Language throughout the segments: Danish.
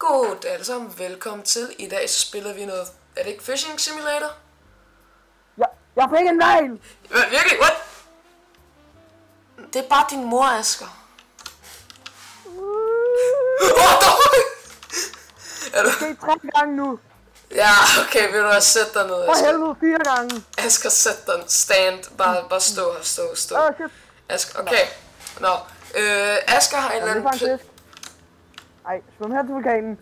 Goddag alle sammen, velkommen til. I dag så spiller vi noget, er det ikke Fishing Simulator? Ja, jeg fik en mail! Virkelig? What? Det er bare din mor, Asger. Er du? Det er 3 gange nu. Ja, okay, vil du have sæt dig ned, For Asger? helvede, 4 gange. Asger, sæt dig, stand, bare stå her, stå. Shit. Asger, okay. Nå, Asger har en eller Det anden... er faktisk fisk. Ej, svøm her til vulkanen.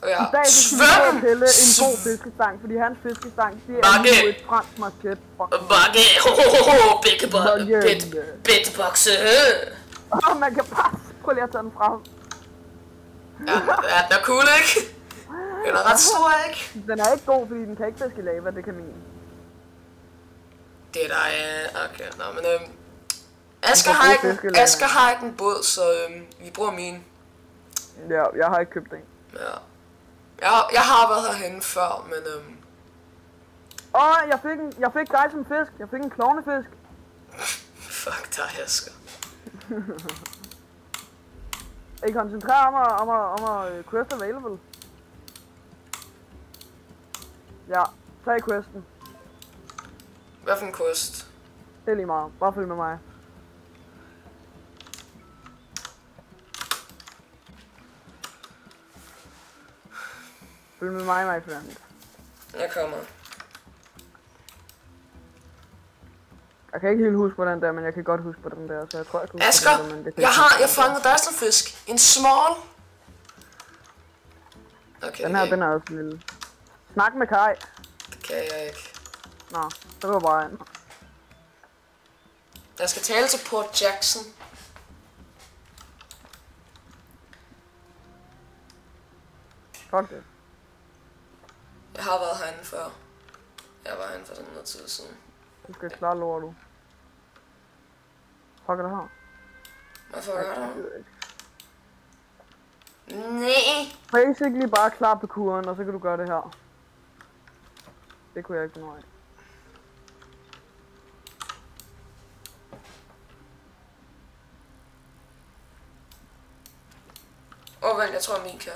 Ja, I dag så skal vi prøve at pille en god Svøm! fiskestang, fordi hans fiskestang, det er Bakke! nu et fransk market. Bakke! Bittebokse! Og man kan bare prøve lige at tage den frem. Ja, den er cool, ikke? Den er ret stor, ikke? Den er ikke god, fordi den kan ikke fiske lava, det kan min. Det er der, okay, nå, men bruge Asger har ikke en båd, så vi bruger min. Ja, jeg har ikke købt den. Ja. Jeg har været herhenne før, men Jeg fik dig som fisk. Jeg fik en klovnefisk. fuck dig, Asger. I koncentrerer om at quest available. Ja, tag questen. Hvad for en quest? Det er lige meget. Bare følg med mig. Følg med mig, my friend. Jeg kommer. Jeg kan ikke helt huske på den der, men jeg kan godt huske på den der, så jeg tror, jeg kan huske Asger, på den der, men det kan jeg fangede dig som fisk. En small. Okay, Den her, den er også lille. Snak med Kai. det kan jeg ikke. Nå, så går bare ind. Jeg skal tale til Port Jackson. Fuck det. Jeg har været herinde før. Jeg var herinde for sådan noget tid siden. Du skal klare lort, du. Fuck er det her? Hvad får jeg Jeg der? gider ikke. Nej. Basically bare klar på kuren, og så kan du gøre det her. Det kunne jeg ikke finde ud af. Vent, jeg tror min kan.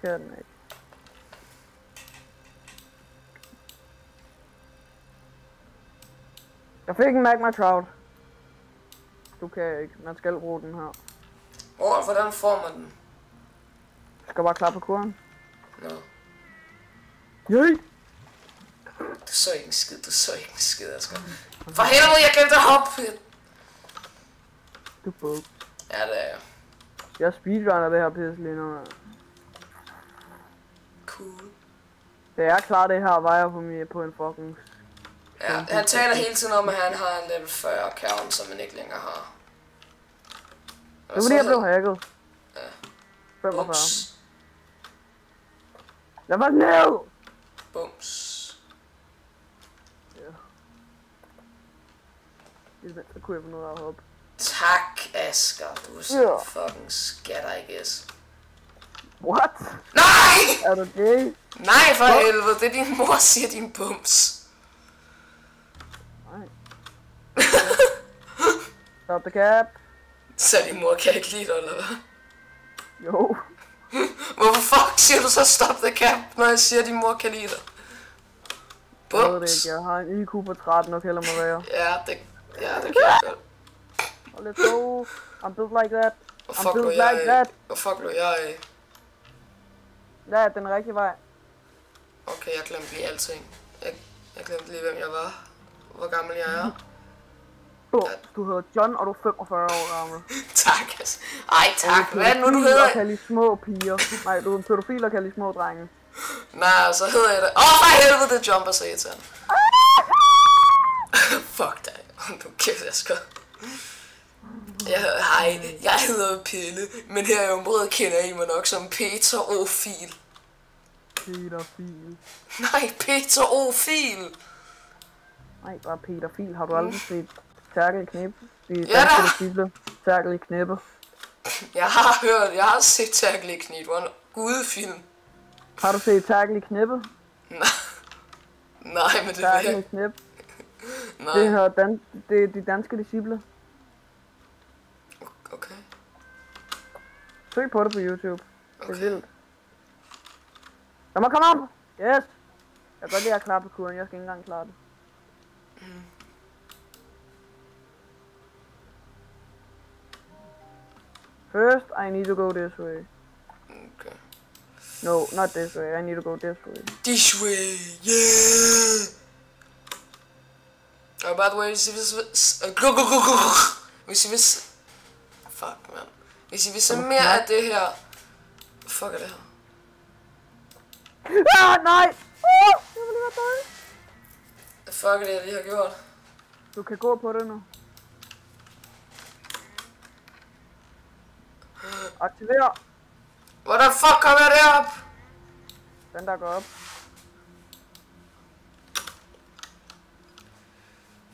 Det er den ikke. Jeg fik en magma trout. Du kan ikke. Man skal bruge den her. Hvordan får man den? Du skal bare klar på kuren. Nå. Jøj! Du så ikke en skid, Asger. For helvede, jeg glemte at hoppe! Du bug. Ja, det er jeg. Jeg speedrunner det her pisse lige nu. Cool. Det er klart, det her vejer på en fucking... Ja, han taler hele tiden om, at han har en level 40 account, som man ikke længere har. Det er fordi, jeg blev hacket. Ja. 45. Bums. Jeg var ned! Bums. Så kunne jeg få noget at hoppe. Tak, Asger. Du er så fucking skat, I guess. What? Nej! Er du gay? Nej, for helvede. Det er din mor, siger din bums. Nej. Stop the cap. Så din mor kan ikke lide dig, eller hvad? Jo. Hvorfor fuck siger du så stop the cap, når jeg siger, at din mor kan lide dig? Jeg ved det Bums. ikke. Jeg har en IQ på 13, og heller må være. Ja, det kan jeg godt. Og let's go. I'm built like that. Hvor I'm fuck lå built jeg like af? that. Hvor fuck lå jeg af? Ja, den rigtige vej. Okay, jeg glemte lige alting. Jeg glemte lige, hvem jeg var. Hvor gammel jeg er. Du hedder John, og du er 45 år gammel. Tak, altså. Ej, tak. Hvad er det nu, du hedder? Og kan lide små piger. Nej, du er en pædofil og kan lide små drenge. Nej, så hedder jeg det. For helvede, det jumper så irriterende. Fuck dig. Du kæft, jeg skal. Hej, jeg hedder Pille, men her i området kender I mig nok som Peter-ofil. Pædofil. Nej, Peter-ofil. Nej, bare pædofil. Har du aldrig set Terkel i knæppe? Ja da. Terkel i knæppe. Jeg har set Terkel i knæppe. Det var en gudefilm. Har du set Terkel i knæppe? Nej, men det er Terkel i knæppe. Nej. Det er de danske disciple. Okay. Søg på det på YouTube. Det er vildt. Lad mig komme op! Yes! Jeg kan godt lide at klare parkouren, jeg skal ikke engang klare det. First, I need to go this way. Okay. No, not this way. I need to go this way. This way, yeah! Oh, by the way, fuck, man. Hvis I vil se mere af det her... Fuck er det her? Ah, nej! Jeg vil lige være død. Fuck er det, jeg lige har gjort? Du kan gå på det nu. Aktiver. Hvordan fuck kommer jeg derop? Den der går op.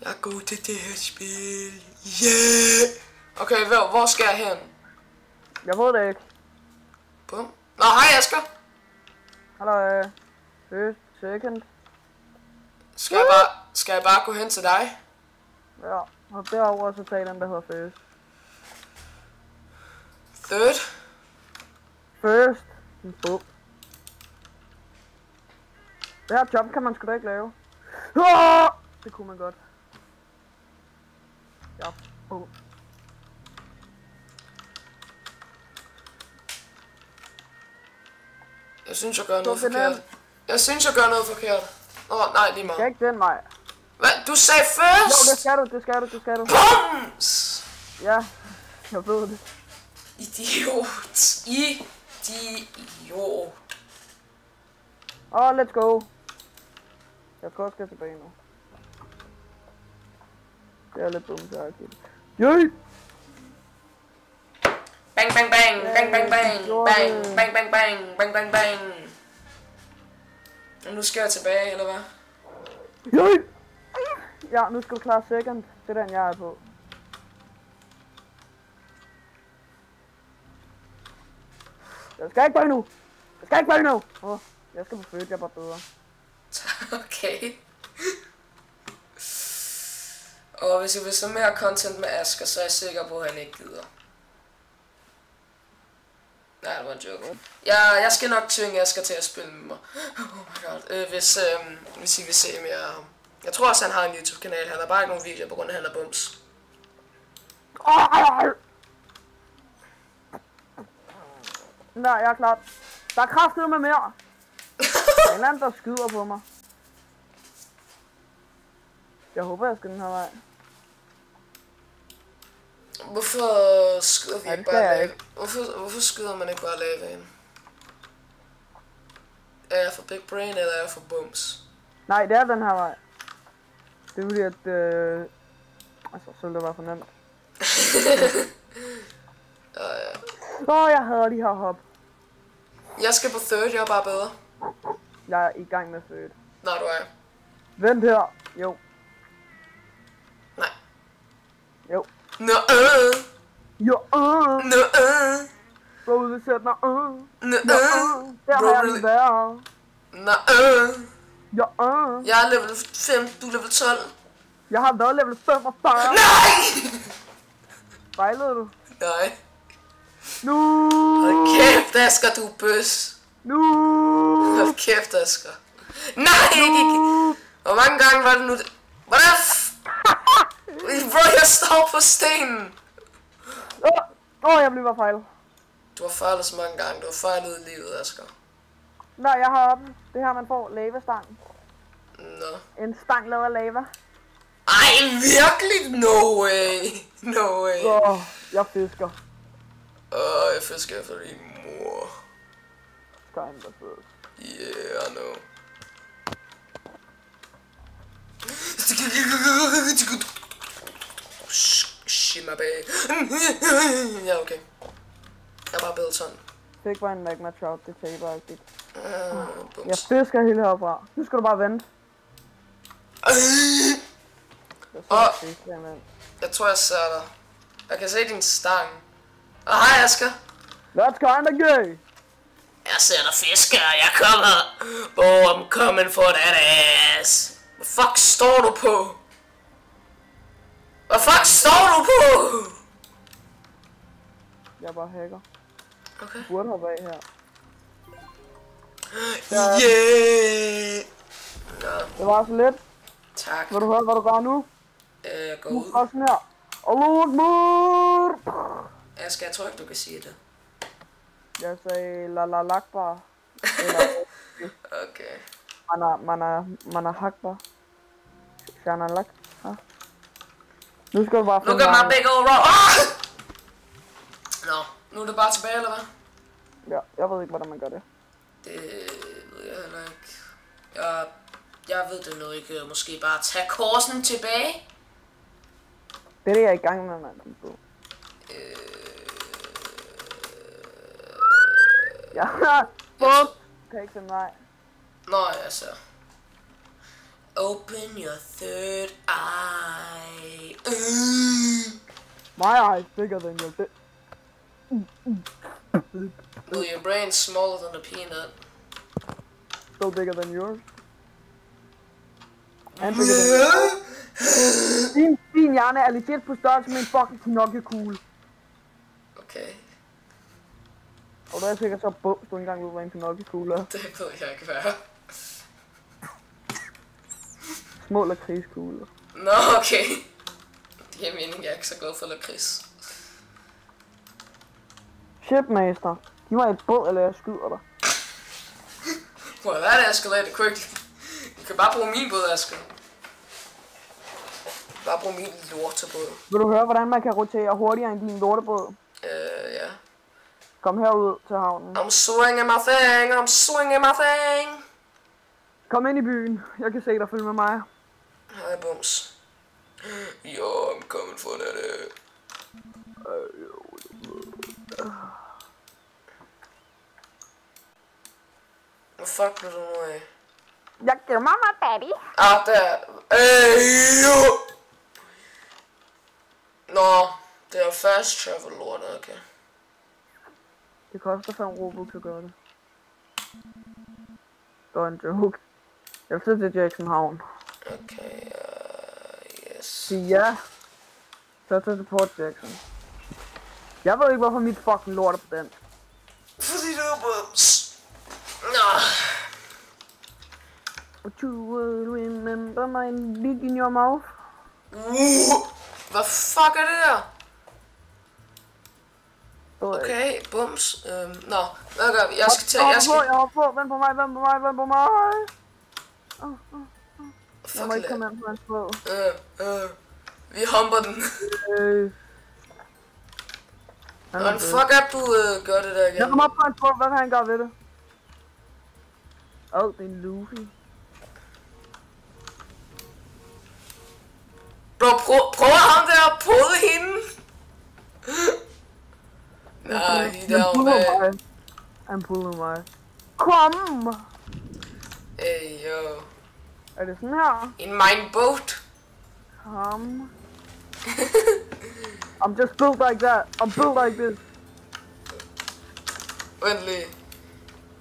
Jeg er god til det her spil. Yeah! Okay, hvor skal jeg hen? Jeg ved det ikke. Bum. Nå, hej Asger. Hallo, first, second. Skal jeg bare gå hen til dig? Ja, og derover så tag den der hedder first. Third? First. Bum. Det her jump kan man sgu da ikke lave. Det kunne man godt. Ja, bum. Jeg synes, jeg gør noget forkert. Jeg synes, jeg gør noget forkert. Nej, lige meget. Skal ikke den vej. Hvad? Du sagde first? Jo, det skal du. Bums! Ja, jeg ved det. Idiot. Let's go. Jeg skal også tilbage nu. Det er lidt dumt, jeg ikke. Jøj! Bang, bang, bang, bang, bang, bang, bang, bang, bang, bang, bang, bang, bang. Og nu skal jeg tilbage, eller hvad? Jøj! Ja, nu skal du klare second. Det er den, jeg er på. Jeg skal ikke bag nu! Jeg skal på født, jeg er bare bedre. Okay. Og hvis jeg vil så mere content med Asger, så er jeg sikker på, at han ikke gider. Nej, det var en joke. Jeg skal nok tvinge Asger til at spille med mig. Oh my god. Hvis I vil se mere af ham. Jeg tror også, han har en YouTube-kanal. Han har bare ikke nogen videoer, på grund af, at han er bums. Nej, jeg er klar. Der er kraftet med mere. Der er en eller anden, der skyder på mig. Jeg håber, jeg skal den her vej. Hvorfor skyder vi Nej, ikke bare lava? Hvorfor skyder man ikke bare lavaen? Er jeg for big brain, eller er jeg for bums? Nej, det er den her vej. Det er fordi, at... Altså, så ville det være for nemt. Ja. Jeg hader de her hop. Jeg skal på third, jeg er bare bedre. Jeg er i gang med født. Nej, du er. Vent her. Jo. Nej. Jo. Nå, Jo, Nå, Bro, det sætter mig, Nå, Der har jeg lige været. Nå, Jo, Jeg er level 5, du er level 12. Jeg har været level 45. Nej! Fejlede du? Nej. Nu! Hold kæft, Asger, du er bøs. Nu! Hold kæft, Asger. Nej! Hvor mange gange var det nu? Hvordan? Bro, jeg står på stenen. Jeg blev bare fejlet. Du har fejlet så mange gange. Du har fejlet i livet, Asger. Nej, jeg har oppe. Det her, man får lavastang. Nå. En stang lavet af lava. Ej, virkelig? No way. No way. Jeg fisker. Jeg fisker efter din mor. Stein, der fed. Yeah, I know. Shimmer bag. Ja, okay. Jeg er bare bedre sådan. Fik bare en magma trout, det taber ikke. Jeg fisker hele herfra. Nu skal du bare vente. Jeg tror, jeg ser dig. Jeg kan se din stang. Hej, Asger. That's kinda gay. Jeg ser dig fisker, jeg kommer. I'm coming for that ass. Hvad fuck står du på? Hvad fuck står du på? Jeg er bare hacker. Okay. Du burde hoppe af her. Yeah! Nå, Det var så lidt. tak. Vil du høre, hvad du gør nu? Gå Nu ud. er sådan her. Allahu Akbar! Asger, jeg tror ikke, du kan sige det. Jeg sagde la la lakbar. Eller Okay. man er hakbar. Shana lak. Nu skal du bare Look at my big old rock. Nå, nu er det bare tilbage, eller hvad? Ja, jeg ved ikke, hvordan man gør det. Det ved jeg heller ikke. Jeg ved det nu ikke. Måske bare tage korsen tilbage. Det er det, jeg er i gang med, mand. Ja, fuck. Kan ikke sige nej. Nå, altså. Open your third eye. My eyes bigger than your dick. Well, your brain's smaller than a peanut. Still bigger than yours. And bigger than yours. Din hjerne er legit på størrelse med en fucking Pinocchio-kugle. Okay. Og der er sikkert så bums, du ikke engang ved, hvad en Pinocchio-kugle er. Det ved jeg ikke, hvad er. Små lakridskugler. Nå, okay. Det giver mening, jeg er ikke så glad for lakrids. Shipmaster. Giv mig et båd, eller jeg skyder dig. Hvor er det, Asger? Lad det quickly. Du kan bare bruge min båd, Asger. Bare bruge min lortebåd. Vil du høre, hvordan man kan rotere hurtigere end din lortebåd? Ja. Kom herud til havnen. I'm swinging my thing, I'm swinging my thing. Kom ind i byen. Jeg kan se dig, følge med mig. Hej, bums. Yo, I'm coming for that. Hvad fuck blev du nu af? Jeg giver mamma daddy. Der. Jo! Nå, det er fast travel lort, okay. Det koster 5 Robux at gøre det. Det var en joke. Jeg vil til Jackson Havn. Okay, yes. Sig ja. Så til Port Jackson. Jeg ved ikke, hvorfor mit fucking lort er på den. Fordi du er bums. Nå. But you will remember my dick in your mouth. Hvad fuck er det der? Det ved jeg ikke. Okay, bums. Nå, hvad gør vi? Jeg skal til, Jeg har på, vent på mig. Jeg må fuck ikke komme ind på hans båd. vi humper den. Hvordan fuck er du gør det der igen? Jeg kommer op på hans båd, hvad kan han gøre ved det? Det er en Luffy. Bro, prøver ham der at prøve hende? Nej, he down bad. Han puller mig. Kom! Hey, yo. Er det sådan her? In my boat. Kom. I'm just built like that. I'm built like this. Vent lige.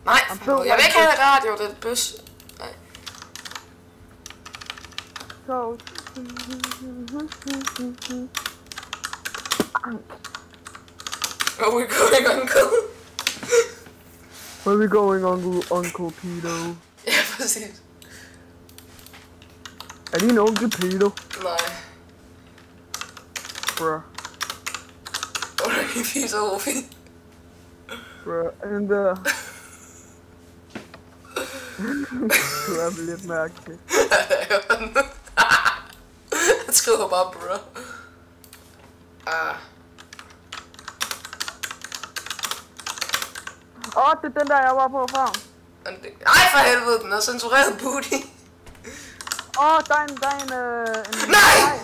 Nej, jeg vil ikke have radio, det er et bøs. Nej. So. Where we going, uncle? Where we going, Uncle Peter? Ja, præcis. Er din onkel Peter? Nej. Bruh. Hvor er det fiser, Rufi? Bruh, and du er lidt mærkelig. Han skriver bare, bro. Det er den der, jeg var på før. Ej, for helvede, den er censureret booty. Der er en Nej!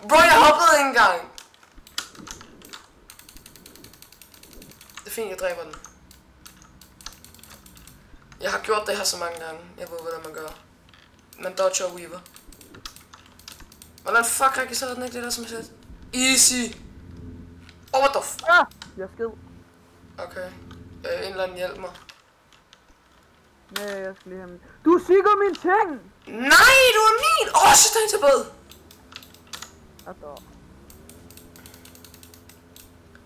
Bro, jeg hoppede ikke engang. Det er fint, jeg dræber den. Jeg har gjort det her så mange gange. Jeg ved, hvordan man gør. Man dodger og weaver. Hvordan fuck registrerede den ikke det der, som jeg sagde? Easy. What the fuck? Jeg skid. Okay. En eller anden hjælp mig. Nej, jeg skal lige have min. Du sikker min ting! Nej, du er min! Så står jeg tilbage.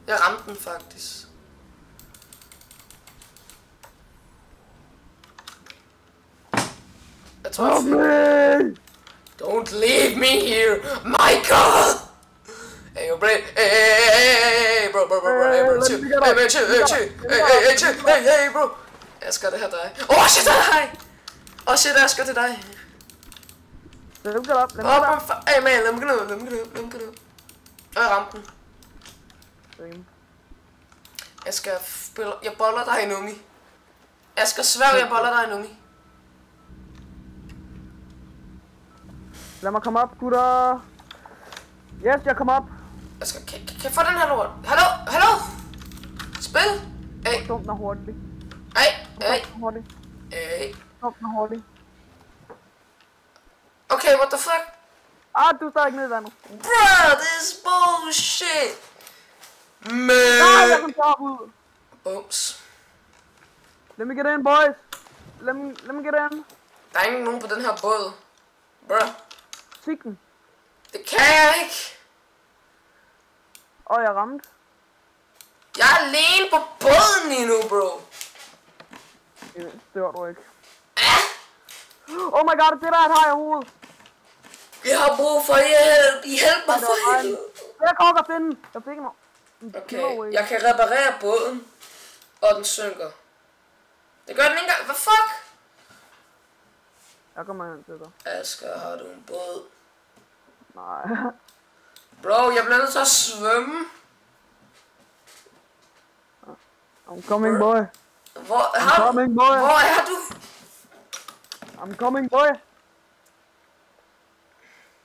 Jeg ramte den faktisk. tror, jeg fik... Don't leave me here, Michael! Hey, bro, hey, bro, hey, bro. Asger, det her dig. Shit, det er dig! Shit, Asger, det er dig. Lad mig op. Hey, man, lad mig gå ned. Jeg ramte den. Asger, jeg boller dig en unge. Asger, sværg, jeg boller dig en unge. Lad mig komme op, gutter. Yes, jeg kommer op. Asger, kan jeg få den her lort? Hallo? Spil? Hey. Kom den hurtigt. Hey. Kom den hurtigt. Okay, what the fuck? Du er stadig nede i vandet. Bruh, this bullshit. Nej, jeg kan tage ud. Bums. Let me get in, boys. Let me get in. Der er ingen nogen på den her båd. Bruh. Sig den. Det kan jeg ikke. Jeg ramte. Jeg er alene på båden lige nu, bro. Det var du ikke. Oh my god, det der er et haj i hovedet. Jeg har brug for hjælp. Hjælp mig for helvede. Jeg kan også finde. Jeg fik en. Okay, jeg kan reparere båden. Og den synker. Det gør den ikke engang. Hvad fuck? Jeg kommer hen til dig. Asger, har du en båd? Nej. Bro, jeg bliver nødt til at svømme. I'm coming, boy. Hvor er du? I'm coming, boy.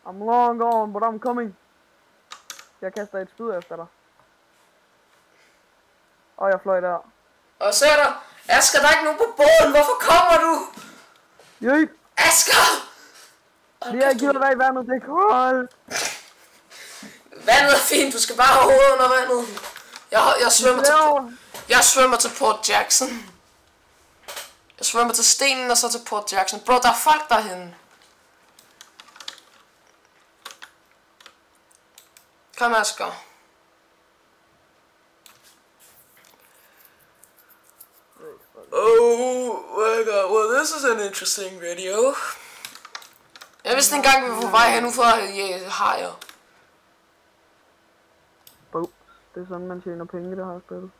I'm long gone, but I'm coming. Jeg kaster et spyd efter dig. Jeg fløj der. Og så er der... Asger, der er ikke nogen på båden. Hvorfor kommer du? Jøj. Asger! Vi har givet dig i vandet, det er koldt. Vandet er fint, du skal bare have hovedet under vandet. Jeg svømmer til Port Jackson. Jeg svømmer til stenen og så til Port Jackson. Bro, der er folk derhenne. Kom, Asger. Oh my god, well this is an interesting video. Jeg vidste engang, vi var på vej hen nu for at hajer. Det er sådan, man tjener penge i det her spil.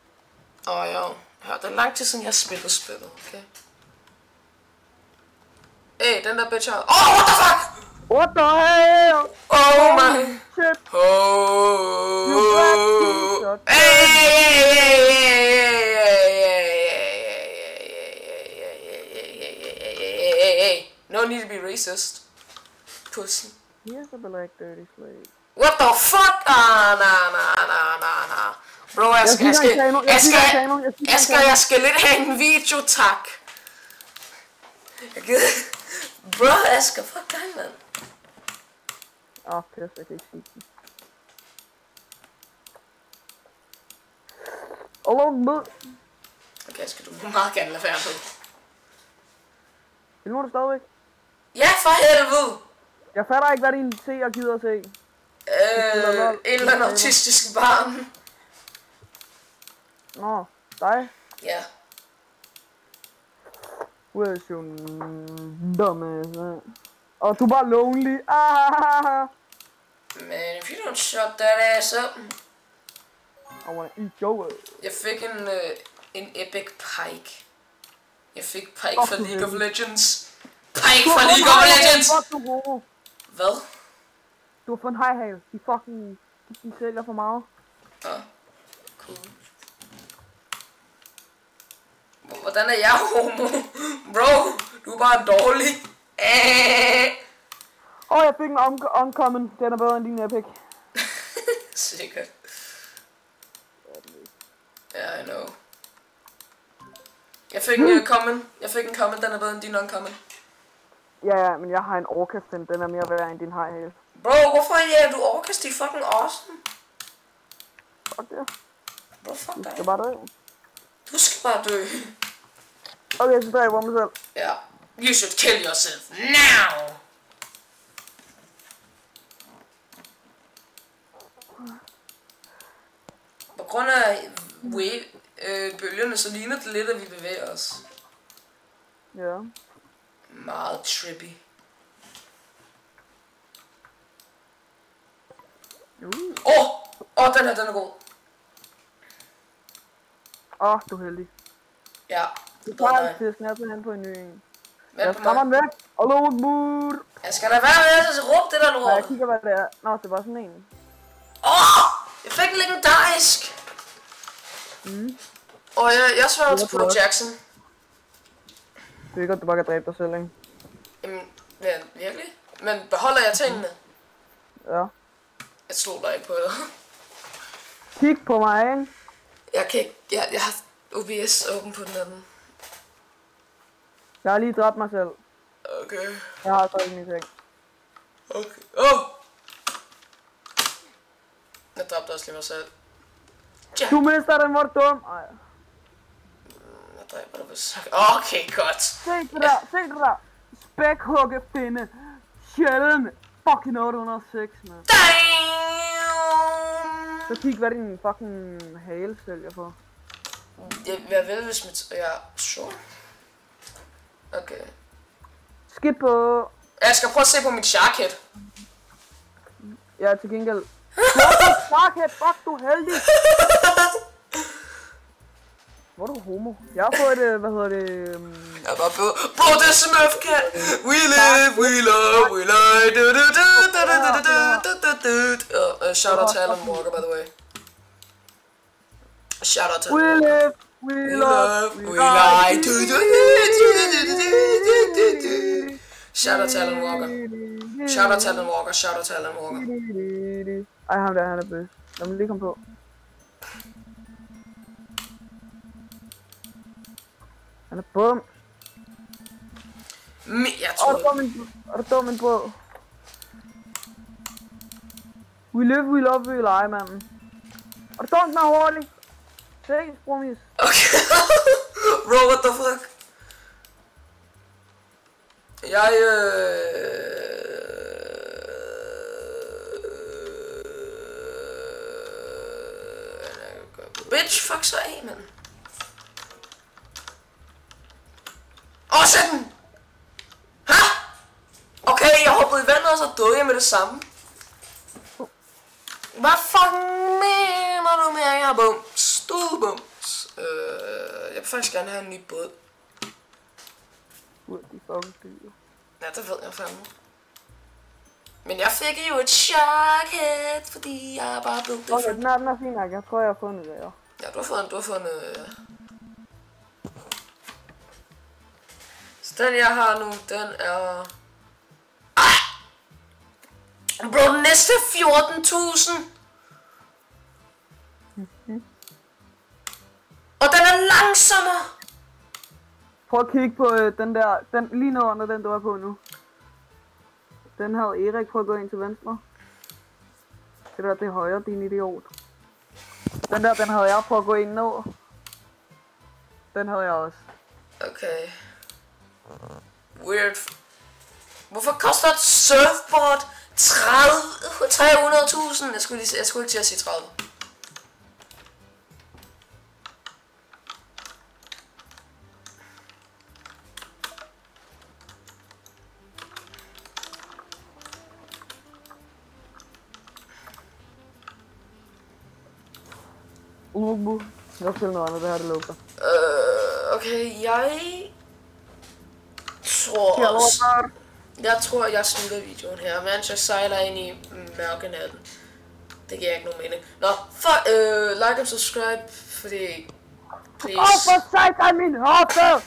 Ja. Hør, det er lang tid siden, jeg spillede spillet, okay? Hey, den der bitch her. What the fuck? What the hell? Oh my. Shit. Hey. No need to be racist. Pussy. Here's a black dirty slave. What the fuck? Nah. Bro, jeg skal lidt have en video, tak. Bro, Asger, fuck dig, mand. Pisse, jeg kan ikke sige den. Okay, Asger, du må meget gerne lade være med. Filmer du stadigvæk? Ja, for helvede! Jeg fatter ikke, hvad din seer gider at se. En eller anden autistisk barn. Nå, dig? Ja. Where's your dumbass? Du er bare lonely. Man, if you don't shut that ass up. I wanna eat your ass. Jeg fik en epic pike. Jeg fik pike fra League of Legends. Pike fra League of Legends! Hvad? Du har fået en hejhale. De sælger for meget. Cool. Hvordan er jeg homo? Bro, du er bare dårlig. Jeg fik en uncommon. Den er bedre end din epic. Sikkert. Ja, I know. Jeg fik en common, den er bedre end din uncommon. Ja, men jeg har en orcastin, den er mere værd end din hejhale. Bro, hvorfor er du orcas? De er fucking awesome. Fuck det. Bro, fuck dig. Du skal bare dø. Du skal bare dø. Okay, så dræber jeg mig selv. Ja. You should kill yourself now! På grund af bølgerne, så ligner det lidt, at vi bevæger os. Ja. Meget trippy. Den her, den er god. Du er heldig. Ja. Du tager fisken her til hen på en ny en. Jeg Vent på skræmmer mig. den væk. Allahu Akbar. Jeg skal da være med at råbe det der Nej, jeg lort. kigger hvad det er. Nå, det var sådan en. Jeg fik en legendarisk. Og jeg sværger til Pro Jackson. Det er godt, du bare kan dræbe dig selv, ikke? Jamen, ja, virkelig? Men beholder jeg tingene? Ja. Jeg stoler ikke på dig. Kig på mig, ikke? Jeg kan ikke... Jeg har OBS åben på den anden. Jeg har lige dræbt mig selv. Okay. Jeg har så ikke min ting. Okay. Jeg dræbte også lige mig selv. Ja. Du mister den, hvor du dum. Ej. Jeg dræber dig hvis... Okay, godt. Se det der, se det der. Spækhuggefinde. Sjælden. Fucking 806, man. Damn! Så kig, hvad din fucking hale sælger for. Jeg ved, hvis mit... Ja, sure. Okay. Skip på... Jeg skal prøve at se på mit sharkhead. Ja, til gengæld. Sharkhead, fuck, du er heldig. Hvor er du homo? Jeg har fået et, hvad hedder det... Jeg var på det smurf cat. We live, we love, we lie. Shout out to Alan Walker, by the way. Shout out to We Alan Walker. live, we love, We lie. Shout out to Alan Walker. Shout out to Alan Walker. Shout out to Alan Walker. Ej, ham der, han er bøs. Lad mig lige komme på. Han er bum. Jeg Er du tror... dum min brød? We live, we love, we lie, manden. Er du dum, den er hurtig? Se, sprungis. Okay. Bro, what the fuck? Bitch, fuck så af, mand. Sæt den! Ha? Okay, jeg hoppede i vandet, og så døde jeg med det samme. Hvad fucking mener du med, at jeg har bums? Bums. Jeg vil faktisk gerne have en ny båd. Ud, de fucking dyr. Ja, det ved jeg fandme. Men jeg fik jo et sharkhead, fordi jeg er bare blevet Okay, den er fin nok. Jeg tror, jeg har fundet det, ja. Ja, du har fået en... Så den jeg har nu, den er... Bro, den næste 14.000! Og den er langsommere! Prøv at kigge på den der, lige ned under den, du er på nu. Den havde Erik, prøv at gå ind til venstre. Det der, det er højre, din idiot. Den der, den havde jeg, prøv at gå ind ned. Den havde jeg også. Okay. Weird. Hvorfor koster et surfboard 300.000? Jeg skulle ikke til at sige 30. Jeg spiller noget andet, det her det lukker. Okay, jeg tror, jeg slutter videoen her, mens jeg sejler ind i mørkenatten. Det giver ikke nogen mening. Nå, like og subscribe, fordi... Please. For satan, min hoppe!